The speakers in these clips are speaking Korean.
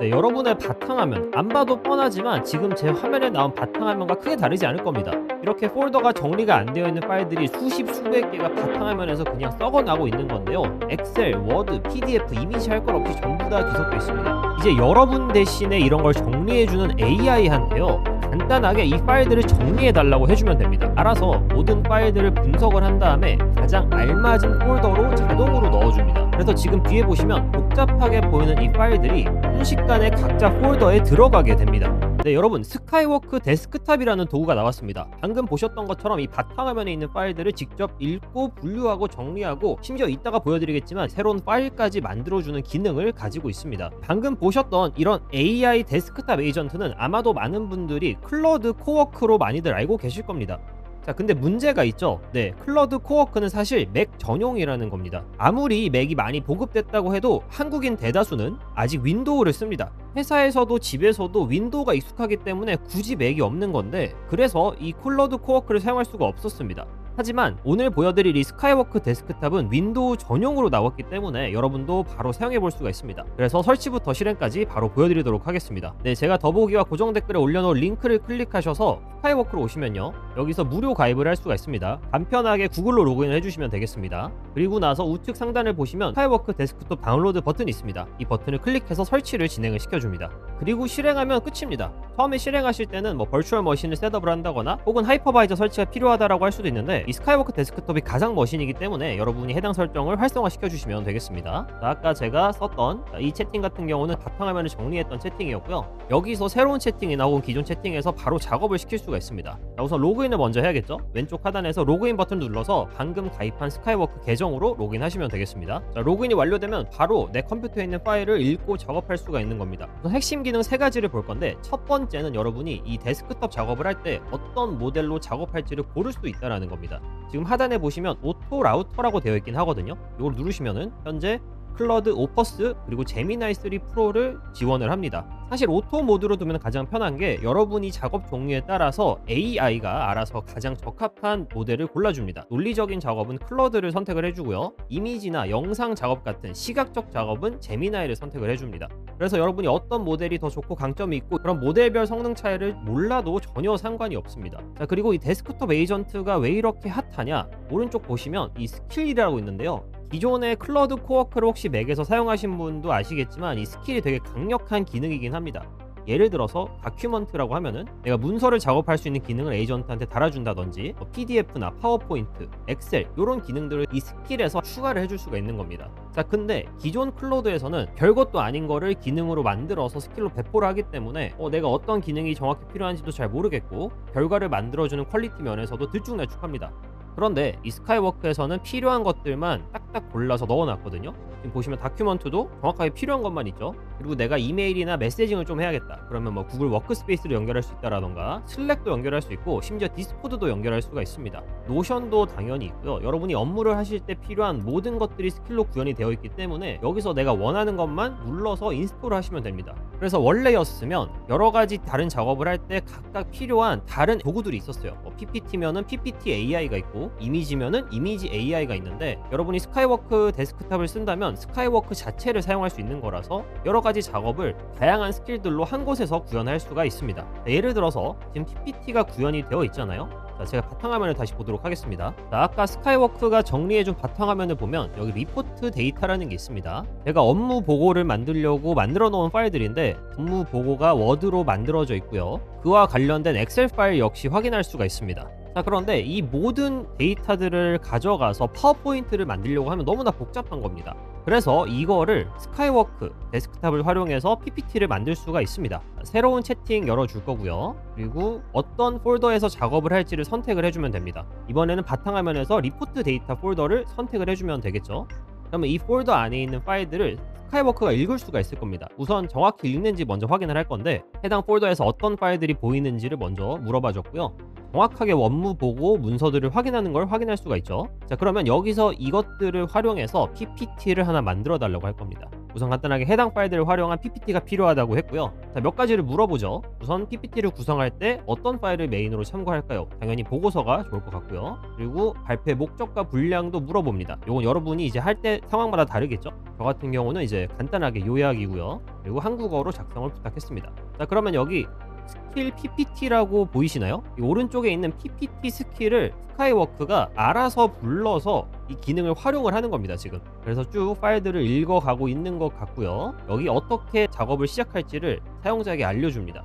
네, 여러분의 바탕화면 안 봐도 뻔하지만 지금 제 화면에 나온 바탕화면과 크게 다르지 않을 겁니다. 이렇게 폴더가 정리가 안 되어 있는 파일들이 수십 수백 개가 바탕화면에서 그냥 썩어나고 있는 건데요. 엑셀, 워드, PDF, 이미지 할 것 없이 전부 다 뒤섞여 있습니다. 이제 여러분 대신에 이런 걸 정리해주는 AI한테요, 간단하게 이 파일들을 정리해달라고 해주면 됩니다. 알아서 모든 파일들을 분석을 한 다음에 가장 알맞은 폴더로 자동으로 넣어줍니다. 그래서 지금 뒤에 보시면 복잡하게 보이는 이 파일들이 순식간에 각자 폴더에 들어가게 됩니다. 네, 여러분, 스카이워크 데스크탑이라는 도구가 나왔습니다. 방금 보셨던 것처럼 이 바탕화면에 있는 파일들을 직접 읽고 분류하고 정리하고, 심지어 이따가 보여드리겠지만 새로운 파일까지 만들어주는 기능을 가지고 있습니다. 방금 보셨던 이런 AI 데스크탑 에이전트는 아마도 많은 분들이 클로드 코워크로 많이들 알고 계실 겁니다. 자, 근데 문제가 있죠. 네, 클로드 코워크는 사실 맥 전용이라는 겁니다. 아무리 맥이 많이 보급됐다고 해도 한국인 대다수는 아직 윈도우를 씁니다. 회사에서도 집에서도 윈도우가 익숙하기 때문에 굳이 맥이 없는 건데, 그래서 이 클로드 코워크를 사용할 수가 없었습니다. 하지만 오늘 보여드릴 이 스카이워크 데스크탑은 윈도우 전용으로 나왔기 때문에 여러분도 바로 사용해 볼 수가 있습니다. 그래서 설치부터 실행까지 바로 보여드리도록 하겠습니다. 네, 제가 더보기와 고정 댓글에 올려놓은 링크를 클릭하셔서 스카이워크로 오시면요, 여기서 무료 가입을 할 수가 있습니다. 간편하게 구글로 로그인을 해주시면 되겠습니다. 그리고 나서 우측 상단을 보시면 스카이워크 데스크톱 다운로드 버튼이 있습니다. 이 버튼을 클릭해서 설치를 진행을 시켜줍니다. 그리고 실행하면 끝입니다. 처음에 실행하실 때는 버추얼 머신을 셋업을 한다거나 혹은 하이퍼바이저 설치가 필요하다라고 할 수도 있는데, 이 스카이워크 데스크톱이 가상 머신이기 때문에 여러분이 해당 설정을 활성화시켜 주시면 되겠습니다. 자, 아까 제가 썼던 이 채팅 같은 경우는 바탕화면을 정리했던 채팅이었고요. 여기서 새로운 채팅이나 혹은 기존 채팅에서 바로 작업을 시킬 수가 있습니다. 자, 우선 로그인을 먼저 해야겠죠. 왼쪽 하단에서 로그인 버튼을 눌러서 방금 가입한 스카이워크 계정으로 로그인하시면 되겠습니다. 자, 로그인이 완료되면 바로 내 컴퓨터에 있는 파일을 읽고 작업할 수가 있는 겁니다. 우선 핵심 기능 세 가지를 볼 건데, 첫 번째는 여러분이 이 데스크톱 작업을 할 때 어떤 모델로 작업할지를 고를 수 있다는 겁니다. 지금 하단에 보시면 오토 라우터라고 되어 있긴 하거든요. 이걸 누르시면은 현재 클러드 오퍼스 그리고 제미나이 3 프로를 지원을 합니다. 사실 오토 모드로 두면 가장 편한 게, 여러분이 작업 종류에 따라서 AI가 알아서 가장 적합한 모델을 골라줍니다. 논리적인 작업은 클러드를 선택을 해주고요, 이미지나 영상 작업 같은 시각적 작업은 제미나이를 선택을 해줍니다. 그래서 여러분이 어떤 모델이 더 좋고 강점이 있고 그런 모델별 성능 차이를 몰라도 전혀 상관이 없습니다. 자, 그리고 이 데스크톱 에이전트가 왜 이렇게 핫하냐, 오른쪽 보시면 이 스킬이라고 있는데요. 기존의 클로드 코워크를 혹시 맥에서 사용하신 분도 아시겠지만 이 스킬이 되게 강력한 기능이긴 합니다. 예를 들어서 다큐먼트라고 하면은 내가 문서를 작업할 수 있는 기능을 에이전트한테 달아준다든지, PDF나 파워포인트, 엑셀 이런 기능들을 이 스킬에서 추가를 해줄 수가 있는 겁니다. 자, 근데 기존 클로드에서는 별것도 아닌 거를 기능으로 만들어서 스킬로 배포를 하기 때문에 내가 어떤 기능이 정확히 필요한지도 잘 모르겠고 결과를 만들어주는 퀄리티 면에서도 들쭉날쭉합니다. 그런데 이 스카이워크에서는 필요한 것들만 딱딱 골라서 넣어놨거든요. 지금 보시면 다큐먼트도 정확하게 필요한 것만 있죠. 그리고 내가 이메일이나 메시징을 좀 해야겠다, 그러면 구글 워크스페이스로 연결할 수 있다라던가 슬랙도 연결할 수 있고 심지어 디스코드도 연결할 수가 있습니다. 노션도 당연히 있고요. 여러분이 업무를 하실 때 필요한 모든 것들이 스킬로 구현이 되어 있기 때문에 여기서 내가 원하는 것만 눌러서 인스톨을 하시면 됩니다. 그래서 원래였으면 여러 가지 다른 작업을 할 때 각각 필요한 다른 도구들이 있었어요. PPT면은 PPT AI가 있고 이미지면은 이미지 AI가 있는데, 여러분이 스카이워크 데스크탑을 쓴다면 스카이워크 자체를 사용할 수 있는 거라서 여러 가지 작업을 다양한 스킬들로 한 곳에서 구현할 수가 있습니다. 예를 들어서 지금 PPT가 구현이 되어 있잖아요. 자, 제가 바탕화면을 다시 보도록 하겠습니다. 자, 아까 스카이워크가 정리해준 바탕화면을 보면 여기 리포트 데이터라는 게 있습니다. 제가 업무 보고를 만들려고 만들어 놓은 파일들인데, 업무 보고가 워드로 만들어져 있고요, 그와 관련된 엑셀 파일 역시 확인할 수가 있습니다. 자, 그런데 이 모든 데이터들을 가져가서 파워포인트를 만들려고 하면 너무나 복잡한 겁니다. 그래서 이거를 스카이워크 데스크탑을 활용해서 PPT를 만들 수가 있습니다. 새로운 채팅 열어줄 거고요, 그리고 어떤 폴더에서 작업을 할지를 선택을 해주면 됩니다. 이번에는 바탕화면에서 리포트 데이터 폴더를 선택을 해주면 되겠죠. 그러면 이 폴더 안에 있는 파일들을 스카이워크가 읽을 수가 있을 겁니다. 우선 정확히 읽는지 먼저 확인을 할 건데, 해당 폴더에서 어떤 파일들이 보이는지를 먼저 물어봐 줬고요, 정확하게 업무 보고 문서들을 확인하는 걸 확인할 수가 있죠. 자, 그러면 여기서 이것들을 활용해서 PPT를 하나 만들어 달라고 할 겁니다. 우선 간단하게 해당 파일들을 활용한 PPT가 필요하다고 했고요. 자, 몇 가지를 물어보죠. 우선 PPT를 구성할 때 어떤 파일을 메인으로 참고할까요? 당연히 보고서가 좋을 것 같고요. 그리고 발표의 목적과 분량도 물어봅니다. 이건 여러분이 이제 할 때 상황마다 다르겠죠? 저 같은 경우는 이제 간단하게 요약이고요. 그리고 한국어로 작성을 부탁했습니다. 자, 그러면 여기 스킬 PPT라고 보이시나요? 이 오른쪽에 있는 PPT 스킬을 스카이워크가 알아서 불러서 이 기능을 활용을 하는 겁니다, 지금. 그래서 쭉 파일들을 읽어가고 있는 것 같고요. 여기 어떻게 작업을 시작할지를 사용자에게 알려줍니다.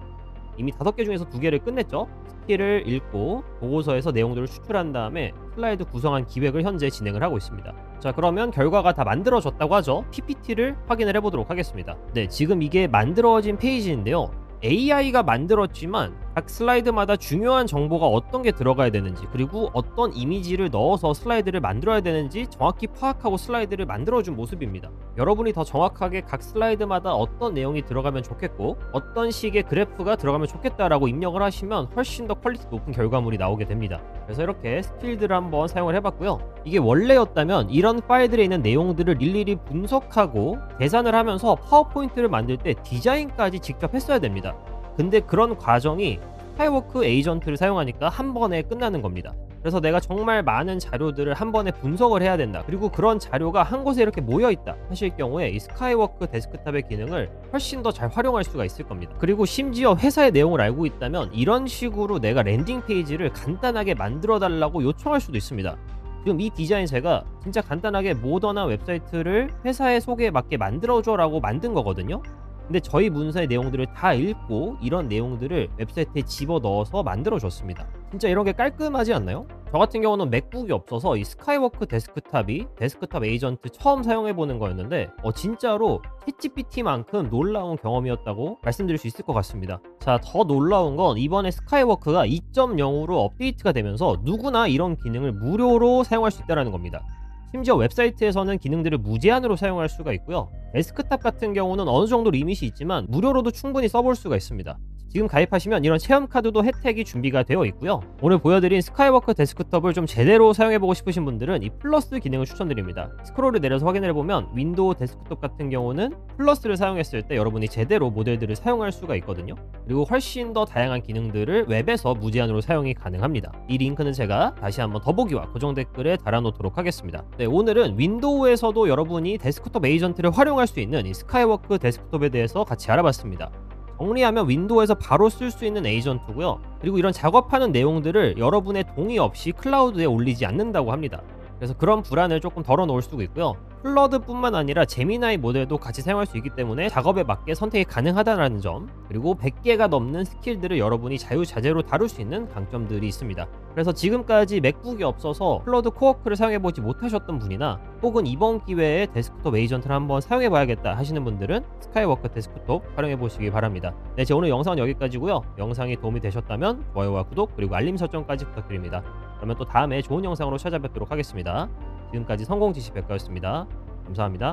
이미 5개 중에서 2개를 끝냈죠? 스킬을 읽고 보고서에서 내용들을 추출한 다음에 슬라이드 구성한 기획을 현재 진행을 하고 있습니다. 자, 그러면 결과가 다 만들어졌다고 하죠? PPT를 확인을 해보도록 하겠습니다. 네, 지금 이게 만들어진 페이지인데요. AI가 만들었지만 각 슬라이드마다 중요한 정보가 어떤 게 들어가야 되는지, 그리고 어떤 이미지를 넣어서 슬라이드를 만들어야 되는지 정확히 파악하고 슬라이드를 만들어준 모습입니다. 여러분이 더 정확하게 각 슬라이드마다 어떤 내용이 들어가면 좋겠고 어떤 식의 그래프가 들어가면 좋겠다라고 입력을 하시면 훨씬 더 퀄리티 높은 결과물이 나오게 됩니다. 그래서 이렇게 스킬들을 한번 사용을 해봤고요. 이게 원래였다면 이런 파일들에 있는 내용들을 일일이 분석하고 계산을 하면서 파워포인트를 만들 때 디자인까지 직접 했어야 됩니다. 근데 그런 과정이 스카이워크 에이전트를 사용하니까 한 번에 끝나는 겁니다. 그래서 내가 정말 많은 자료들을 한 번에 분석을 해야 된다, 그리고 그런 자료가 한 곳에 이렇게 모여 있다 하실 경우에 이 스카이워크 데스크탑의 기능을 훨씬 더 잘 활용할 수가 있을 겁니다. 그리고 심지어 회사의 내용을 알고 있다면 이런 식으로 내가 랜딩 페이지를 간단하게 만들어 달라고 요청할 수도 있습니다. 지금 이 디자인 제가 진짜 간단하게 모던한 웹사이트를 회사의 소개에 맞게 만들어줘 라고 만든 거거든요. 근데 저희 문서의 내용들을 다 읽고 이런 내용들을 웹사이트에 집어넣어서 만들어줬습니다. 진짜 이런 게 깔끔하지 않나요? 저 같은 경우는 맥북이 없어서 이 스카이워크 데스크탑이 데스크탑 에이전트 처음 사용해보는 거였는데 진짜로 챗GPT만큼 놀라운 경험이었다고 말씀드릴 수 있을 것 같습니다. 자, 더 놀라운 건 이번에 스카이워크가 2.0으로 업데이트가 되면서 누구나 이런 기능을 무료로 사용할 수 있다는 겁니다. 심지어 웹사이트에서는 기능들을 무제한으로 사용할 수가 있고요. 데스크탑 같은 경우는 어느 정도 리밋이 있지만 무료로도 충분히 써볼 수가 있습니다. 지금 가입하시면 이런 체험 카드도 혜택이 준비가 되어 있고요. 오늘 보여드린 스카이워크 데스크톱을 좀 제대로 사용해보고 싶으신 분들은 이 플러스 기능을 추천드립니다. 스크롤을 내려서 확인해보면 윈도우 데스크톱 같은 경우는 플러스를 사용했을 때 여러분이 제대로 모델들을 사용할 수가 있거든요. 그리고 훨씬 더 다양한 기능들을 웹에서 무제한으로 사용이 가능합니다. 이 링크는 제가 다시 한번 더보기와 고정 댓글에 달아놓도록 하겠습니다. 네, 오늘은 윈도우에서도 여러분이 데스크톱 에이전트를 활용할 수 있는 이 스카이워크 데스크톱에 대해서 같이 알아봤습니다. 정리하면 윈도우에서 바로 쓸 수 있는 에이전트고요. 그리고 이런 작업하는 내용들을 여러분의 동의 없이 클라우드에 올리지 않는다고 합니다. 그래서 그런 불안을 조금 덜어놓을 수가 있고요. 플러드뿐만 아니라 제미나이 모델도 같이 사용할 수 있기 때문에 작업에 맞게 선택이 가능하다는 점, 그리고 100개가 넘는 스킬들을 여러분이 자유자재로 다룰 수 있는 강점들이 있습니다. 그래서 지금까지 맥북이 없어서 플러드 코어크를 사용해보지 못하셨던 분이나 혹은 이번 기회에 데스크톱 에이전트를 한번 사용해봐야겠다 하시는 분들은 스카이워크 데스크톱 활용해보시기 바랍니다. 네, 제 오늘 영상은 여기까지고요. 영상이 도움이 되셨다면 좋아요와 구독 그리고 알림 설정까지 부탁드립니다. 그러면 또 다음에 좋은 영상으로 찾아뵙도록 하겠습니다. 지금까지 성공지식 백과였습니다. 감사합니다.